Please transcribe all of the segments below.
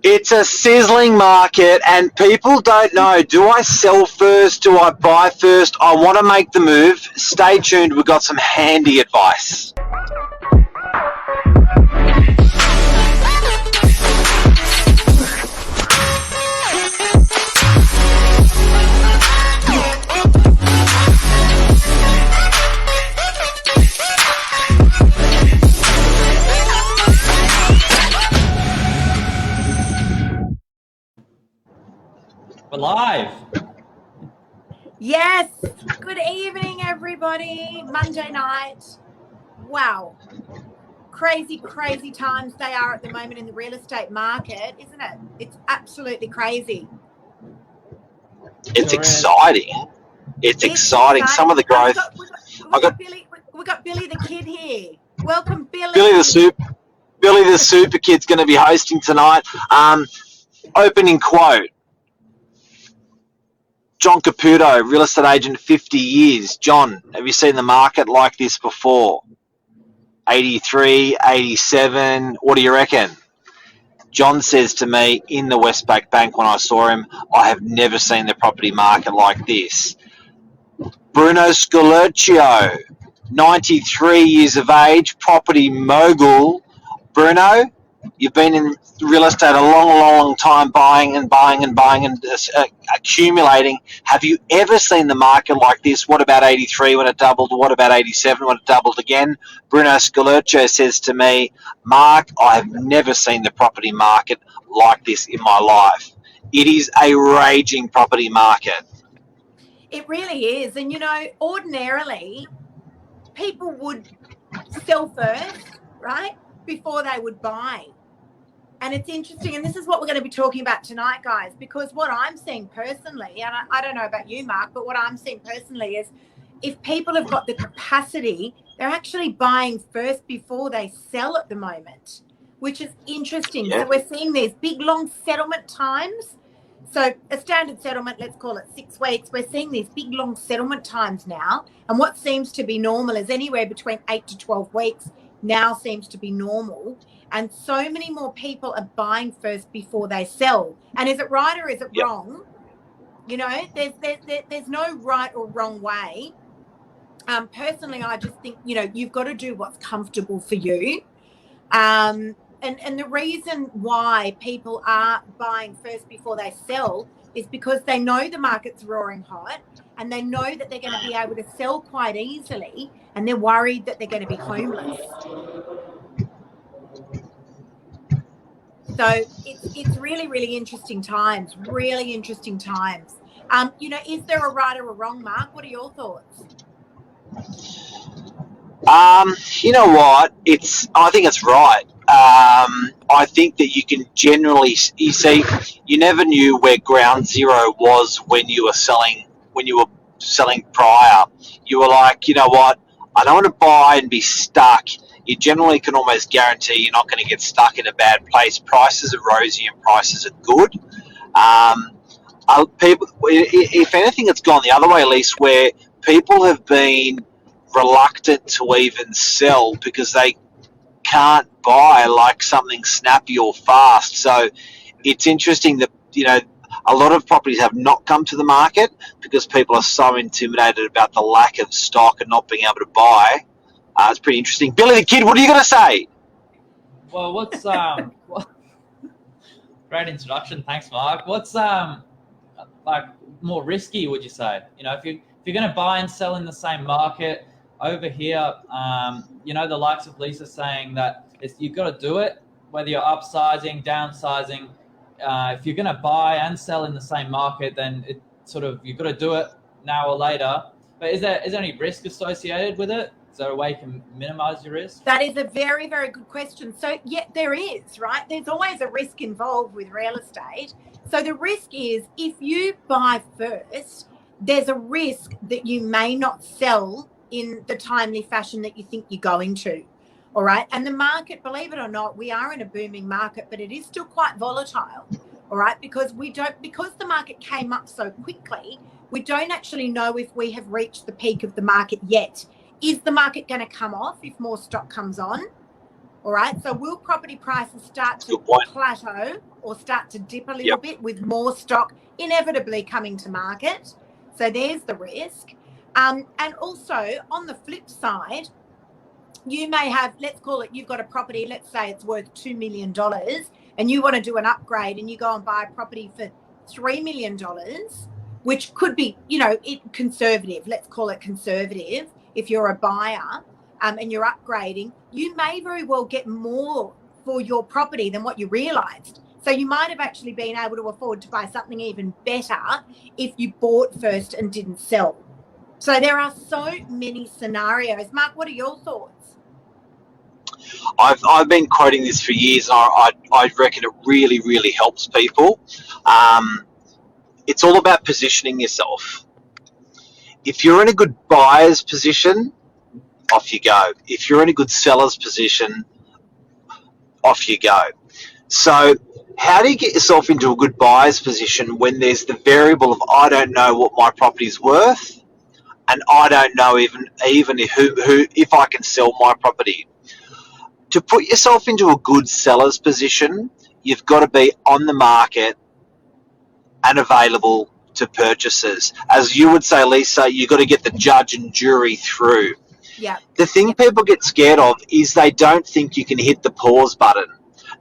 It's a sizzling market, and people don't know, do I sell first? Do I buy first? I want to make the move. Stay tuned. We've got some handy advice. We're live. Yes. Good evening, everybody. Monday night. Wow. Crazy, crazy times they are at the moment in the real estate market, isn't it? It's absolutely crazy. It's exciting. It's exciting. Some of the growth. We got Billy the Kid here. Welcome, Billy. Billy the Super Kid's going to be hosting tonight. Opening quote. John Caputo, real estate agent, 50 years. John, have you seen the market like this before? 83, 87, what do you reckon? John says to me in the Westpac Bank when I saw him, I have never seen the property market like this. Bruno Scolercio, 93 years of age, property mogul. Bruno, you've been in real estate a long time, buying and accumulating. Have you ever seen the market like this? What about 83 when it doubled? What about 87 when it doubled again? Bruno Scolercio says to me, Mark, I have never seen the property market like this in my life. It is a raging property market. It really is. And, you know, ordinarily, people would sell first, right, before they would buy. And it's interesting, and this is what we're going to be talking about tonight, guys, because what I'm seeing personally, and I don't know about you, Mark, but what I'm seeing personally is if people have got the capacity, they're actually buying first before they sell at the moment, which is interesting. Yeah. So we're seeing these big, long settlement times. So a standard settlement, let's call it 6 weeks. We're seeing these big, long settlement times now. And what seems to be normal is anywhere between 8 to 12 weeks now seems to be normal. And so many more people are buying first before they sell. And is it right or is it wrong? You know, there's no right or wrong way. Personally, I just think, you know, you've got to do what's comfortable for you. And the reason why people are buying first before they sell is because they know the market's roaring hot and they know that they're going to be able to sell quite easily, and they're worried that they're going to be homeless. So it's really, really interesting times, really interesting times. You know, is there a right or a wrong, Mark? What are your thoughts? You know what? I think it's right. I think that you can generally, you see, you never knew where ground zero was when you were selling prior. You were like, you know what? I don't want to buy and be stuck. You generally can almost guarantee you're not going to get stuck in a bad place. Prices are rosy and prices are good. People, if anything, it's gone the other way, Lisa, where people have been reluctant to even sell because they can't buy like something snappy or fast. So it's interesting that, you know, a lot of properties have not come to the market because people are so intimidated about the lack of stock and not being able to buy. It's pretty interesting. Billy the Kid, what are you going to say? Well, what's great introduction. Thanks, Mark. What's like more risky, would you say? You know, if you're going to buy and sell in the same market over here, you know, the likes of Lisa saying that you've got to do it, whether you're upsizing, downsizing. If you're going to buy and sell in the same market, then it sort of, you've got to do it now or later. But is there any risk associated with it? Is there a way you can minimize your risk? That is a very, very good question. So, yeah, there is, right? There's always a risk involved with real estate. So the risk is if you buy first, there's a risk that you may not sell in the timely fashion that you think you're going to. All right. And the market, believe it or not, we are in a booming market, but it is still quite volatile. All right. Because the market came up so quickly, we don't actually know if we have reached the peak of the market yet. Is the market going to come off if more stock comes on? All right. So will property prices start to plateau or start to dip a little bit with more stock inevitably coming to market? So there's the risk. And also on the flip side, you may have, let's call it, you've got a property, let's say it's worth $2 million, and you want to do an upgrade and you go and buy a property for $3 million, which could be, conservative. Let's call it conservative. If you're a buyer and you're upgrading, you may very well get more for your property than what you realised. So you might have actually been able to afford to buy something even better if you bought first and didn't sell. So there are so many scenarios. Mark, what are your thoughts? I've been quoting this for years, and I reckon it really, really helps people. It's all about positioning yourself. If you're in a good buyer's position, off you go. If you're in a good seller's position, off you go. So how do you get yourself into a good buyer's position when there's the variable of I don't know what my property's worth, and I don't know even if I can sell my property? To put yourself into a good seller's position, you've got to be on the market and available to purchasers. As you would say, Lisa, you've got to get the judge and jury through. Yeah. The thing people get scared of is they don't think you can hit the pause button.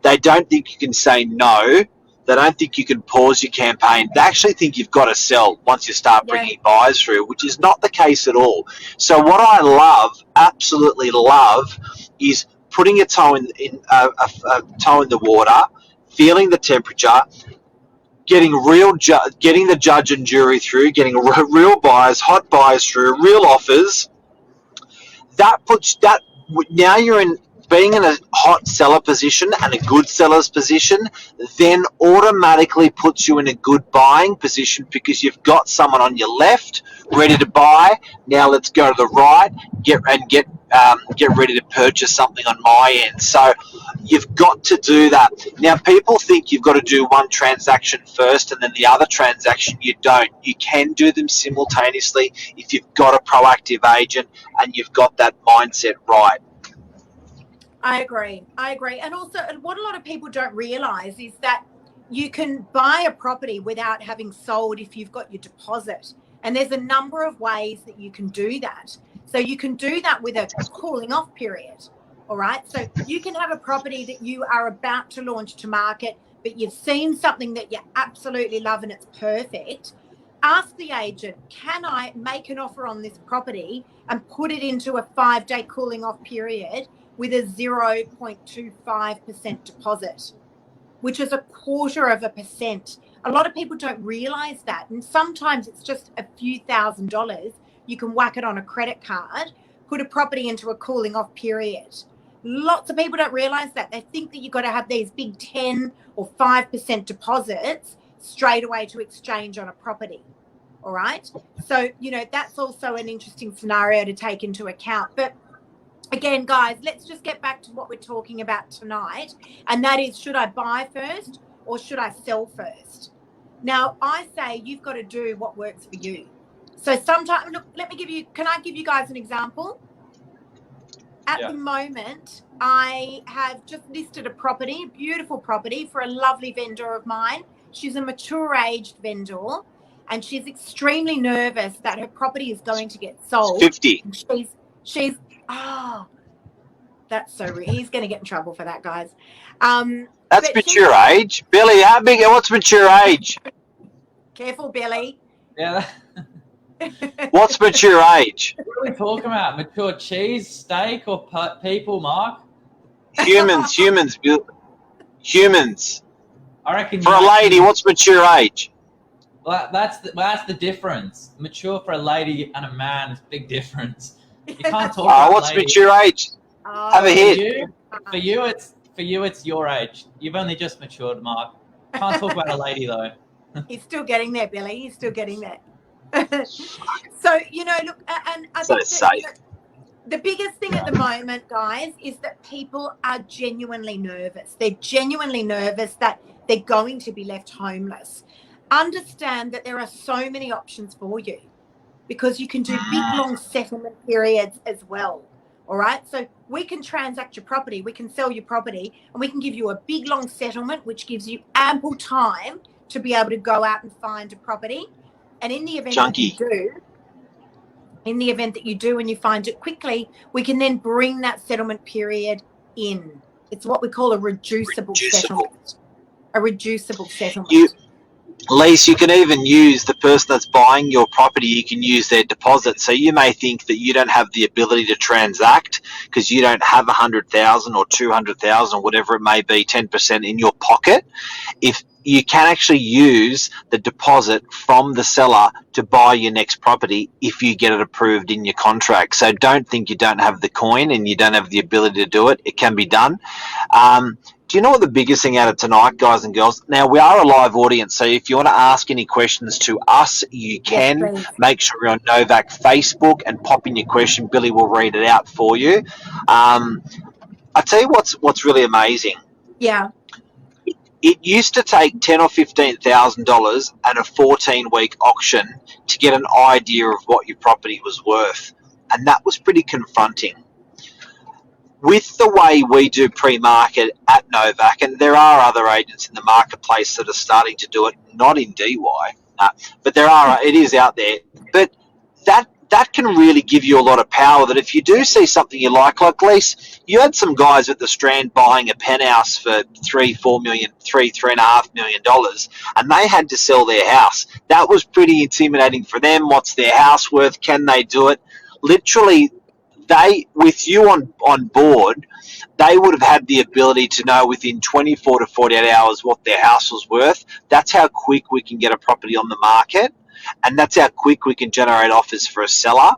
They don't think you can say no. They don't think you can pause your campaign. They actually think you've got to sell once you start bringing buyers through, which is not the case at all. So what I love, absolutely love, is putting a toe in the water, feeling the temperature, getting the judge and jury through, getting real buyers, hot buyers through, real offers. Now you're in being in a hot seller position and a good seller's position, then automatically puts you in a good buying position because you've got someone on your left ready to buy. Now let's go to the right, get ready to purchase something on my end. So you've got to do that. Now people think you've got to do one transaction first and then the other transaction. You don't. You can do them simultaneously if you've got a proactive agent and you've got that mindset right. I agree. And also what a lot of people don't realise is that you can buy a property without having sold if you've got your deposit. And there's a number of ways that you can do that. So you can do that with a cooling off period. All right. So you can have a property that you are about to launch to market, but you've seen something that you absolutely love and it's perfect. Ask the agent, can I make an offer on this property and put it into a 5-day cooling off period with a 0.25% deposit, which is 0.25%. A lot of people don't realise that. And sometimes it's just a few $1,000s. You can whack it on a credit card, put a property into a cooling off period. Lots of people don't realise that. They think that you've got to have these big 10 or 5% deposits straight away to exchange on a property. All right. So, that's also an interesting scenario to take into account. But again, guys, let's just get back to what we're talking about tonight. And that is, should I buy first or should I sell first? Now, I say you've got to do what works for you. So sometimes, look, can I give you guys an example? At the moment, I have just listed a property, a beautiful property for a lovely vendor of mine. She's a mature-aged vendor, and she's extremely nervous that her property is going to get sold. 50. She's that's so rude. He's going to get in trouble for that, guys. That's mature age. Billy, what's mature age? Careful, Billy. Yeah. What's mature age? What are we talking about? Mature cheese, steak, or people, Mark? Humans. I reckon. For a lady, what's mature age? Well, that's the difference. Mature for a lady and a man is a big difference. You can't talk about what's ladies. mature age? Have a hit. For you, it's your age. You've only just matured, Mark. Can't talk about a lady though. He's still getting there, Billy. He's still getting there. So look, and I think the biggest thing at the moment, guys, is that people are genuinely nervous. They're genuinely nervous that they're going to be left homeless. Understand that there are so many options for you because you can do big, long settlement periods as well. All right. So we can transact your property, we can sell your property, and we can give you a big long settlement, which gives you ample time to be able to go out and find a property. And in the event that you do, and you find it quickly, we can then bring that settlement period in. It's what we call a reducible settlement. A reducible settlement. Lise, you can even use the person that's buying your property, you can use their deposit. So you may think that you don't have the ability to transact because you don't have 100,000 or 200,000 or whatever it may be, 10% in your pocket. If you can actually use the deposit from the seller to buy your next property if you get it approved in your contract. So don't think you don't have the coin and you don't have the ability to do it. It can be done. Do you know what the biggest thing out of tonight, guys and girls? Now, we are a live audience, so if you want to ask any questions to us, you can. Yes, make sure you're on Novak Facebook and pop in your question. Billy will read it out for you. I tell you what's really amazing. Yeah. It used to take $10,000 or $15,000 at a 14-week auction to get an idea of what your property was worth, and that was pretty confronting. With the way we do pre-market at Novak, and there are other agents in the marketplace that are starting to do it, not in DY, but it is out there. But that can really give you a lot of power, that if you do see something you like Lise, you had some guys at the Strand buying a penthouse for $3.5 million, and they had to sell their house. That was pretty intimidating for them. What's their house worth? Can they do it? Literally, with you on board, they would have had the ability to know within 24 to 48 hours what their house was worth. That's how quick we can get a property on the market, and that's how quick we can generate offers for a seller,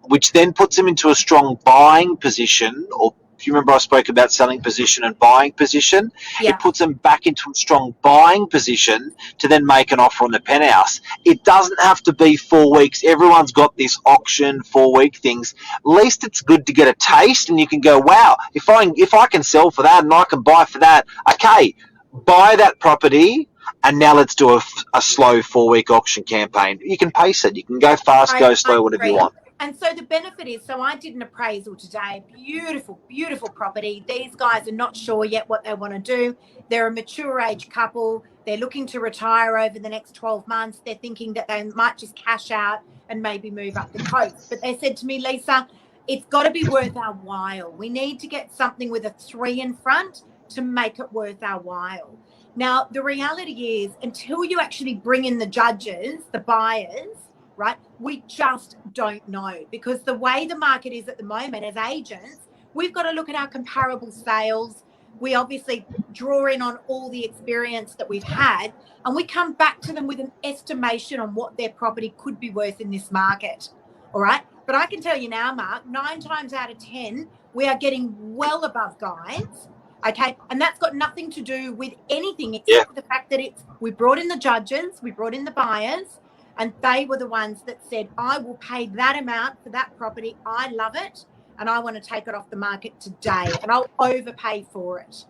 which then puts them into a strong buying position. Or if you remember, I spoke about selling position and buying position. Yeah. It puts them back into a strong buying position to then make an offer on the penthouse. It doesn't have to be 4 weeks. Everyone's got this auction 4-week things. At least it's good to get a taste, and you can go, wow, if I can sell for that and I can buy for that, okay, buy that property. And now let's do a slow 4-week auction campaign. You can pace it. You can go fast, go slow, whatever you want. And so the benefit is, so I did an appraisal today. Beautiful, beautiful property. These guys are not sure yet what they want to do. They're a mature age couple. They're looking to retire over the next 12 months. They're thinking that they might just cash out and maybe move up the coast. But they said to me, Lisa, it's got to be worth our while. We need to get something with a 3 in front to make it worth our while. Now, the reality is, until you actually bring in the judges, the buyers, right, we just don't know, because the way the market is at the moment as agents, we've got to look at our comparable sales. We obviously draw in on all the experience that we've had, and we come back to them with an estimation on what their property could be worth in this market. All right. But I can tell you now, Mark, 9 times out of 10, we are getting well above guides. Okay, and that's got nothing to do with anything except for the fact that we brought in the judges, we brought in the buyers, and they were the ones that said, I will pay that amount for that property. I love it, and I want to take it off the market today, and I'll overpay for it.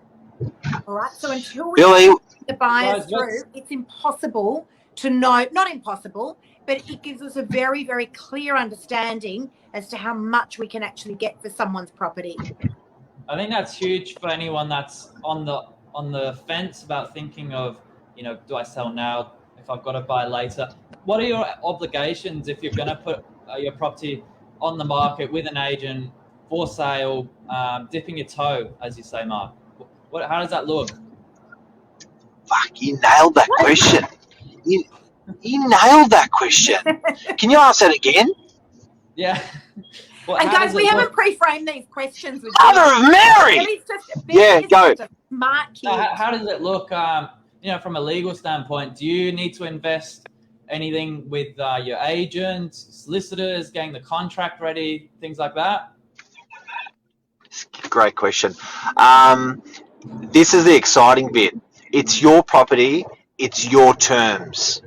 All right, so until we get the buyers through, it's impossible to know, not impossible, but it gives us a very, very clear understanding as to how much we can actually get for someone's property. I think that's huge for anyone that's on the fence about thinking of, do I sell now if I've got to buy later? What are your obligations if you're going to put your property on the market with an agent for sale, dipping your toe, as you say, Mark? How does that look? Fuck, you nailed that question. You nailed that question. Can you ask that again? Yeah. Well, and guys, we haven't pre-framed these questions with Mother of Mary! Go. Smart kid. How does it look, from a legal standpoint? Do you need to invest anything with your agent, solicitors, getting the contract ready, things like that? Great question. This is the exciting bit. It's your property. It's your terms.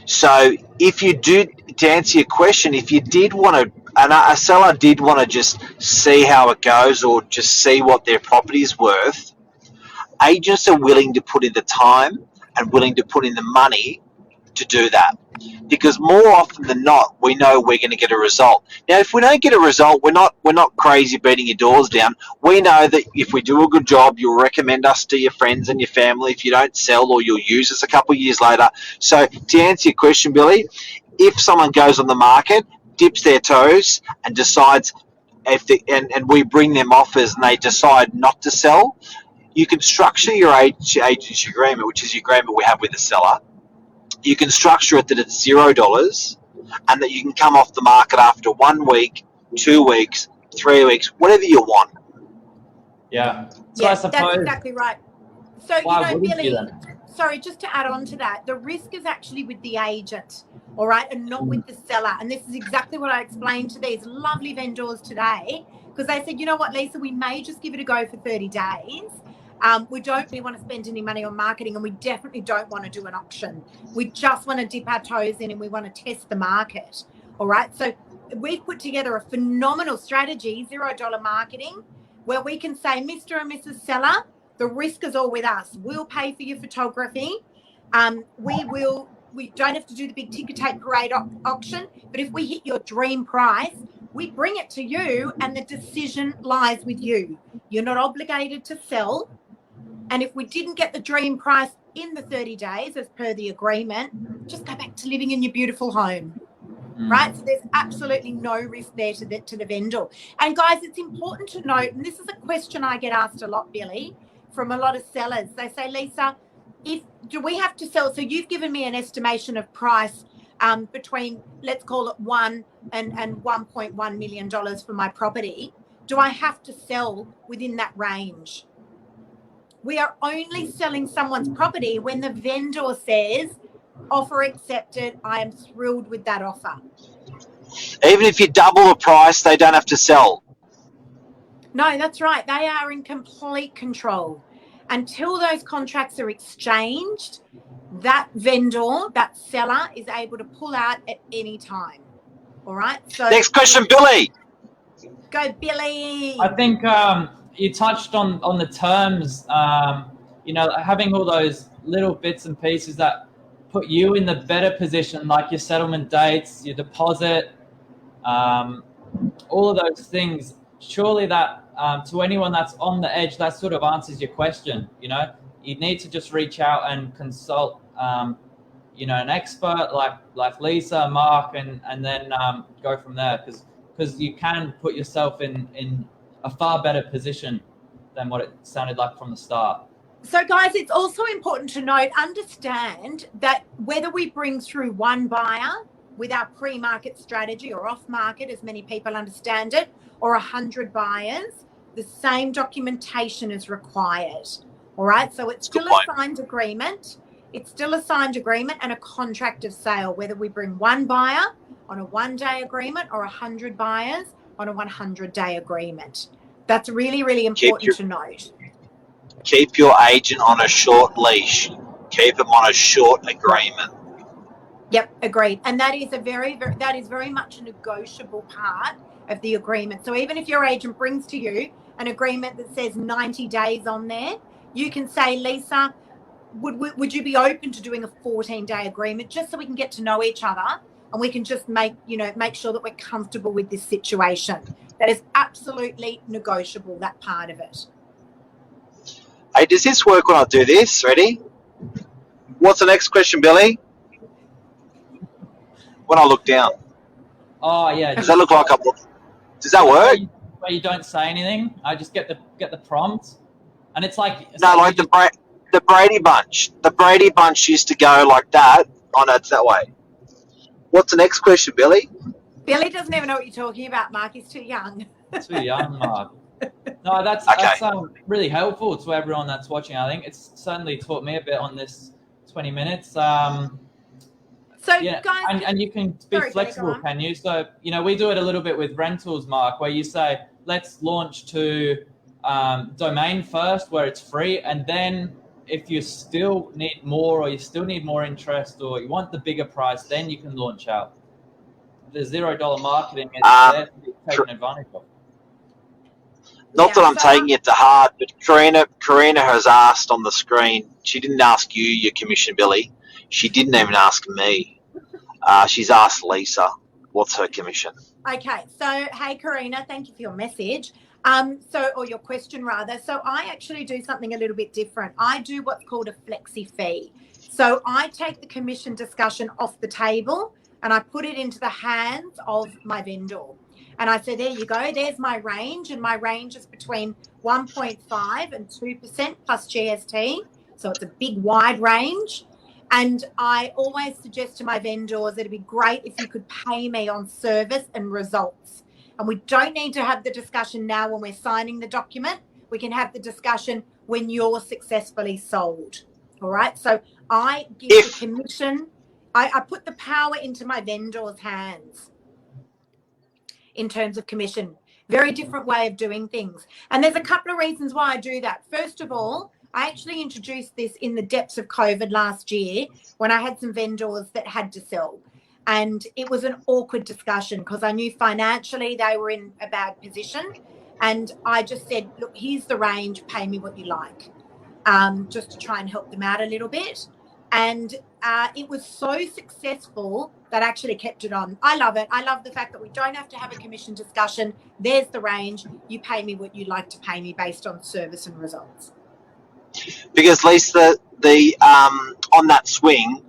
So if you do, to answer your question, if you did want to, and a seller did want to just see how it goes or just see what their property is worth, agents are willing to put in the time and willing to put in the money to do that, because more often than not, we know we're going to get a result. Now, if we don't get a result, we're not crazy beating your doors down. We know that if we do a good job, you'll recommend us to your friends and your family if you don't sell, or you'll use us a couple of years later. So to answer your question, Billy, if someone goes on the market, dips their toes, and decides, and we bring them offers and they decide not to sell, you can structure your agency agreement, which is the agreement we have with the seller. You can structure it that it's $0 and that you can come off the market after 1 week, 2 weeks, 3 weeks, whatever you want. Yeah. So Yes, that's exactly right. So, Billy, sorry, just to add on to that, the risk is actually with the agent, all right, and not with the seller. And this is exactly what I explained to these lovely vendors today, because they said, you know what, Lisa, we may just give it a go for 30 days. We don't really want to spend any money on marketing, and we definitely don't want to do an auction. We just want to dip our toes in and we want to test the market. All right. So we've put together a phenomenal strategy, $0 marketing, where we can say, Mr. and Mrs. Seller, the risk is all with us. We'll pay for your photography. We don't have to do the big ticker tape parade auction, but if we hit your dream price, we bring it to you and the decision lies with you. You're not obligated to sell. And if we didn't get the dream price in the 30 days, as per the agreement, just go back to living in your beautiful home, right? So there's absolutely no risk there to the vendor. And guys, it's important to note, and this is a question I get asked a lot, Billy, from a lot of sellers. They say, Lisa, do we have to sell? So you've given me an estimation of price between, let's call it $1 and $1.1 million for my property. Do I have to sell within that range? We are only selling someone's property when the vendor says, offer accepted, I am thrilled with that offer. Even if you double the price, they don't have to sell. No, that's right. They are in complete control. Until those contracts are exchanged, that vendor, that seller, is able to pull out at any time. All right? So next question, Billy. Go, Billy. I think you touched on the terms, having all those little bits and pieces that put you in the better position, like your settlement dates, your deposit, all of those things. Surely that to anyone that's on the edge, that sort of answers your question. You need to just reach out and consult, an expert like Lisa, Mark, and then go from there, because you can put yourself in a far better position than what it sounded like from the start. So guys, it's also important to understand that whether we bring through one buyer with our pre-market strategy or off-market, as many people understand it, or 100 buyers, the same documentation is required. All right. So it's still a signed agreement. It's still a signed agreement and a contract of sale, whether we bring one buyer on a 1-day agreement or 100 buyers on a 100-day agreement. That's really, really important to note. Keep your agent on a short leash. Keep them on a short agreement. Yep, agreed. And that is very much a negotiable part of the agreement. So even if your agent brings to you an agreement that says 90 days on there, you can say, Lisa, would you be open to doing a 14-day agreement just so we can get to know each other and we can just make sure that we're comfortable with this situation? That is absolutely negotiable, that part of it. Hey, does this work when I do this? Ready? What's the next question, Billy? When I look down. Oh, yeah. Does that look like does that work? Where you don't say anything. I just get the prompt, and it's like the Brady Bunch. The Brady Bunch used to go like that. Oh no, it's that way. What's the next question, Billy? Billy doesn't even know what you're talking about, Mark. He's too young. Too young, Mark. No, that's really helpful to everyone that's watching. I think it's certainly taught me a bit on this 20 minutes. So guys, and you can be flexible, can you? So, we do it a little bit with rentals, Mark, where you say, let's launch to domain first where it's free. And then if you still need more, or you still need more interest, or you want the bigger price, then you can launch out. The $0 marketing is there to be taken advantage of. Not that I'm So taking it to heart, but Karina has asked on the screen. She didn't ask you your commission, Billy. She didn't even ask me. She's asked Lisa, what's her commission? Okay, so hey Karina, thank you for your message. Or your question rather. So I actually do something a little bit different. I do what's called a flexi fee. So I take the commission discussion off the table and I put it into the hands of my vendor. And I say, there you go, there's my range, and my range is between 1.5 and 2% plus GST. So it's a big wide range. And I always suggest to my vendors, it'd be great if you could pay me on service and results. And we don't need to have the discussion now when we're signing the document. We can have the discussion when you're successfully sold. All right. So I give the commission, I put the power into my vendors' hands in terms of commission. Very different way of doing things. And there's a couple of reasons why I do that. First of all, I actually introduced this in the depths of COVID last year when I had some vendors that had to sell. And it was an awkward discussion because I knew financially they were in a bad position. And I just said, look, here's the range, pay me what you like, just to try and help them out a little bit. And it was so successful that I actually kept it on. I love it. I love the fact that we don't have to have a commission discussion. There's the range. You pay me what you like to pay me based on service and results. Because Lisa, the on that swing,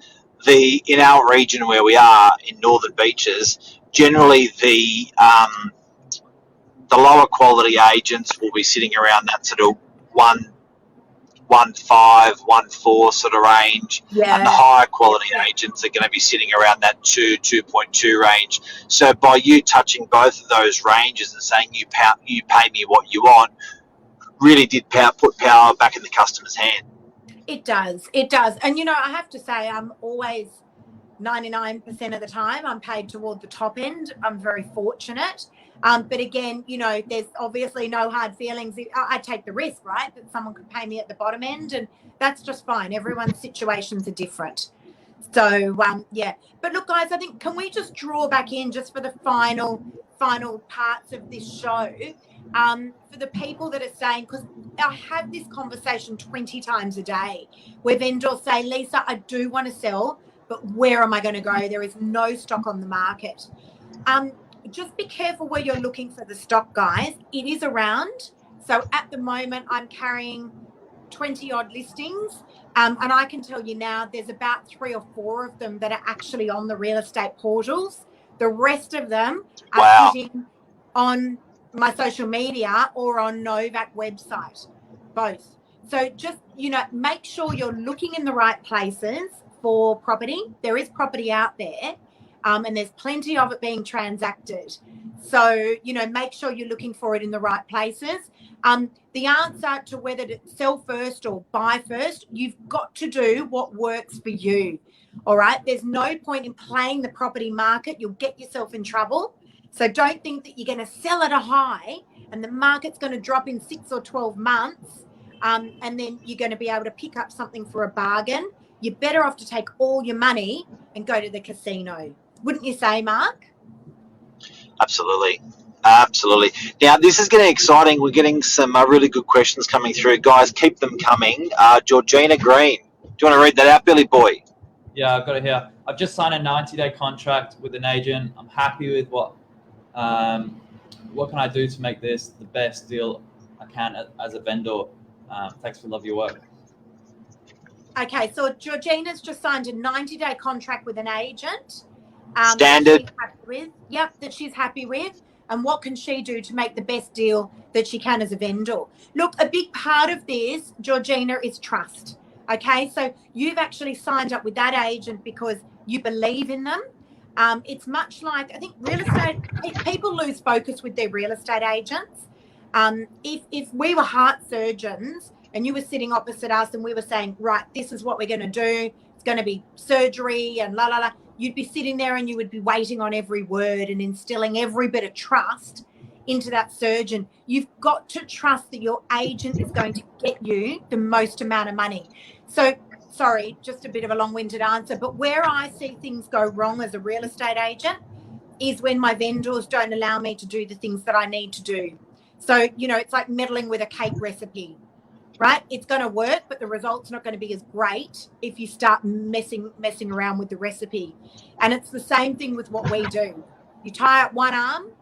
in our region where we are in Northern Beaches, generally the lower quality agents will be sitting around that sort of 1.5, 1.4 sort of range, Yeah. and the higher quality agents are going to be sitting around that 2.2 range. So by you touching both of those ranges and saying you pay me what you want, really did put power back in the customer's hand. It does. It does. And, you know, I have to say I'm always 99% of the time I'm paid toward the top end. I'm very fortunate. But again, you know, there's obviously no hard feelings. I take the risk, right, that someone could pay me at the bottom end, and that's just fine. Everyone's situations are different. So, yeah. But look, guys, I think, can we just draw back in just for the final parts of this show? For the people that are saying, because I have this conversation 20 times a day where vendors say, Lisa, I do want to sell, but where am I going to go? There is no stock on the market. Just be careful where you're looking for the stock, guys. It is around. So at the moment, I'm carrying 20 odd listings. And I can tell you now, there's about 3 or 4 of them that are actually on the real estate portals. The rest of them are sitting on my social media or on Novak website, both. So just, you know, make sure you're looking in the right places for property. There is property out there, and there's plenty of it being transacted. So, you know, make sure you're looking for it in the right places. The answer to whether to sell first or buy first, you've got to do what works for you. All right. There's no point in playing the property market. You'll get yourself in trouble. So don't think that you're going to sell at a high and the market's going to drop in 6 or 12 months, and then you're going to be able to pick up something for a bargain. You're better off to take all your money and go to the casino. Wouldn't you say, Mark? Absolutely. Absolutely. Now, this is getting exciting. We're getting some really good questions coming through. Guys, keep them coming. Georgina Green. Do you want to read that out, Billy Boy? Yeah, I've got it here. I've just signed a 90-day contract with an agent. I'm happy with what can I do to make this the best deal I can as a vendor? Thanks for love your work. Okay, so Georgina's just signed a 90-day contract with an agent. Standard. That she's happy with. And what can she do to make the best deal that she can as a vendor? Look, a big part of this, Georgina, is trust. Okay, so you've actually signed up with that agent because you believe in them. It's much like, I think real estate, people lose focus with their real estate agents. If we were heart surgeons and you were sitting opposite us and we were saying, right, this is what we're going to do, it's going to be surgery and la, la, la, you'd be sitting there and you would be waiting on every word and instilling every bit of trust into that surgeon. You've got to trust that your agent is going to get you the most amount of money. So, sorry, just a bit of a long-winded answer, but where I see things go wrong as a real estate agent is when my vendors don't allow me to do the things that I need to do. So, it's like meddling with a cake recipe, right? It's going to work, but the result's not going to be as great if you start messing around with the recipe. And it's the same thing with what we do. You tie up one arm,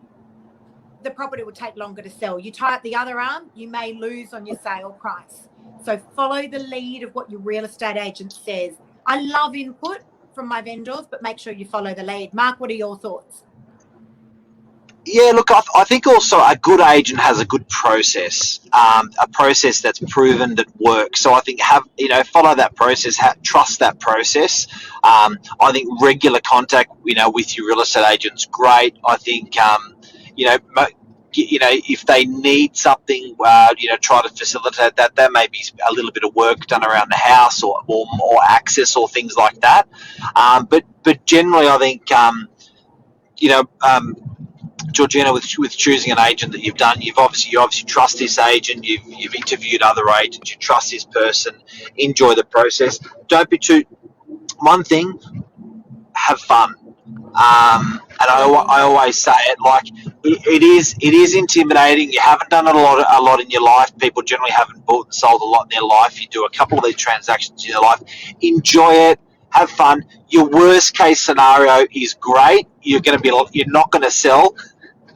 the property will take longer to sell. You tie up the other arm, you may lose on your sale price. So follow the lead of what your real estate agent says. I love input from my vendors, but make sure you follow the lead. Mark, what are your thoughts? Yeah, look, I think also a good agent has a good process, a process that's proven that works. So I think follow that process, trust that process. I think regular contact, with your real estate agent's great. I think, if they need something, try to facilitate that. There may be a little bit of work done around the house or access or things like that. But generally, I think, Georgina, with choosing an agent that you've done, you obviously trust this agent. You've interviewed other agents. You trust this person. Enjoy the process. Don't be too. One thing, have fun. And I always say it, like it is intimidating. You haven't done it a lot in your life. People generally haven't bought and sold a lot in their life. You do a couple of these transactions in your life. Enjoy it. Have fun. Your worst case scenario is great. You're not going to sell.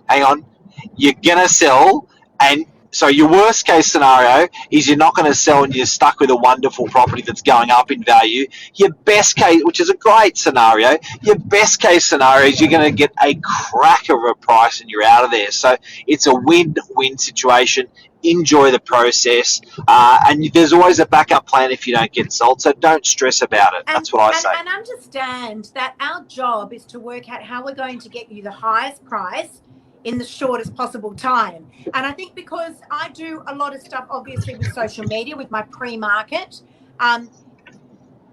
Hang on, you're going to sell, and so your worst case scenario is you're not going to sell and you're stuck with a wonderful property that's going up in value. Your best case, which is a great scenario, your best case scenario is you're going to get a cracker of a price and you're out of there. So it's a win-win situation. Enjoy the process, and there's always a backup plan if you don't get sold, so don't stress about it. That's what I say. And understand that our job is to work out how we're going to get you the highest price in the shortest possible time. And I think because I do a lot of stuff, obviously, with social media, with my pre-market,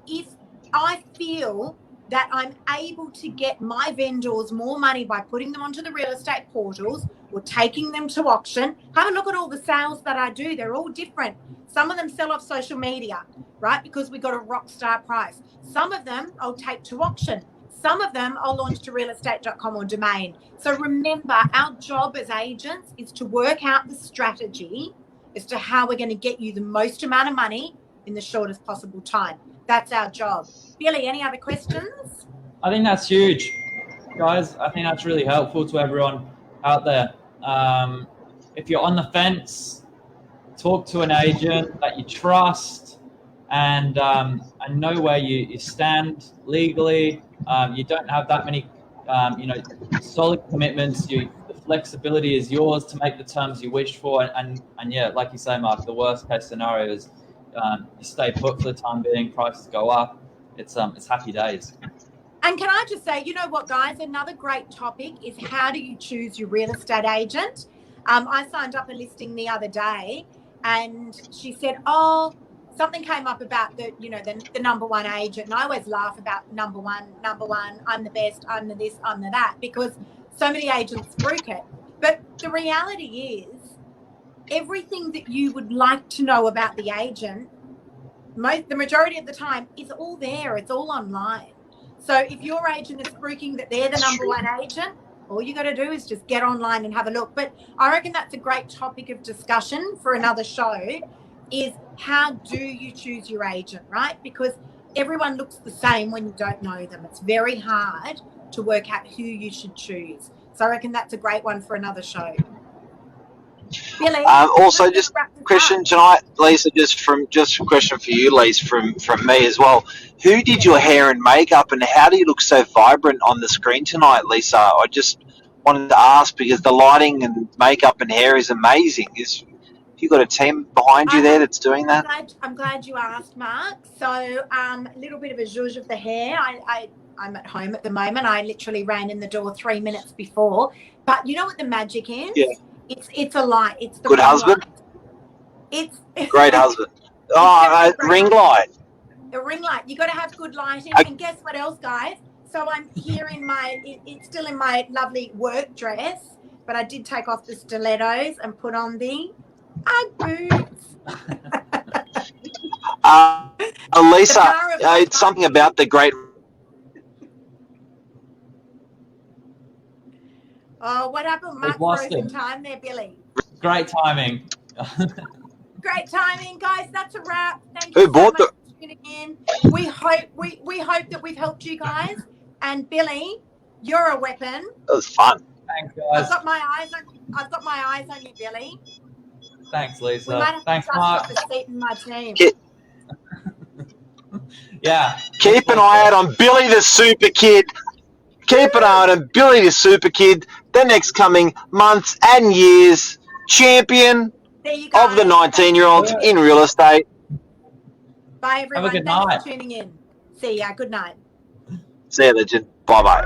if I feel that I'm able to get my vendors more money by putting them onto the real estate portals or taking them to auction, have a look at all the sales that I do. They're all different. Some of them sell off social media, right? Because we got a rock star price. Some of them I'll take to auction. Some of them I'll launch to realestate.com or Domain. So remember, our job as agents is to work out the strategy as to how we're going to get you the most amount of money in the shortest possible time. That's our job. Billy, any other questions? I think that's huge, guys. I think that's really helpful to everyone out there. If you're on the fence, talk to an agent that you trust and know where you stand legally. You don't have that many, solid commitments. The flexibility is yours to make the terms you wish for. And yeah, like you say, Mark, the worst case scenario is you stay put for the time being, prices go up. It's happy days. And can I just say, you know what, guys, another great topic is how do you choose your real estate agent? I signed up a listing the other day and she said, something came up about the number one agent. And I always laugh about number one, I'm the best, I'm the this, I'm the that, because so many agents spruik it. But the reality is everything that you would like to know about the agent, the majority of the time, is all there. It's all online. So if your agent is spruiking that they're the number one agent, all you got to do is just get online and have a look. But I reckon that's a great topic of discussion for another show, is how do you choose your agent, right? Because everyone looks the same when you don't know them. It's very hard to work out who you should choose. So I reckon that's a great one for another show. Billy, also, just question tonight, Lisa. Just a question for you, Lisa, from me as well. Who did your hair and makeup, and how do you look so vibrant on the screen tonight, Lisa? I just wanted to ask because the lighting and makeup and hair is amazing. Have you got a team behind you there that's doing that? I'm glad you asked, Mark. So a little bit of a zhuzh of the hair. I'm at home at the moment. I literally ran in the door 3 minutes before. But you know what the magic is? Yeah. It's a light. It's the good husband. Light. It's great husband. Ring light. A ring light. You got to have good lighting. And guess what else, guys? So I'm here in it's still in my lovely work dress, but I did take off the stilettos and put on the Ugg boots. Lisa, it's something about the great. Oh, what happened? Mark froze in time there, Billy. Great timing. Great timing, guys. That's a wrap. Thank Who you so bought much for tuning in. We hope that we've helped you guys. And Billy, you're a weapon. It was fun. Thanks, guys. I've got my eyes on you, Billy. Thanks, We might Lisa. have Thanks, to Mark. dust off a seat in my team. Yeah. Keep an eye out on Billy the Super Kid. Keep an eye on Billy the Super Kid. The next coming months and years, champion There you go. of the 19-year-olds in real estate. Bye, everyone. good Thanks night. for tuning in. See ya. Good night. See you, legend. Bye-bye.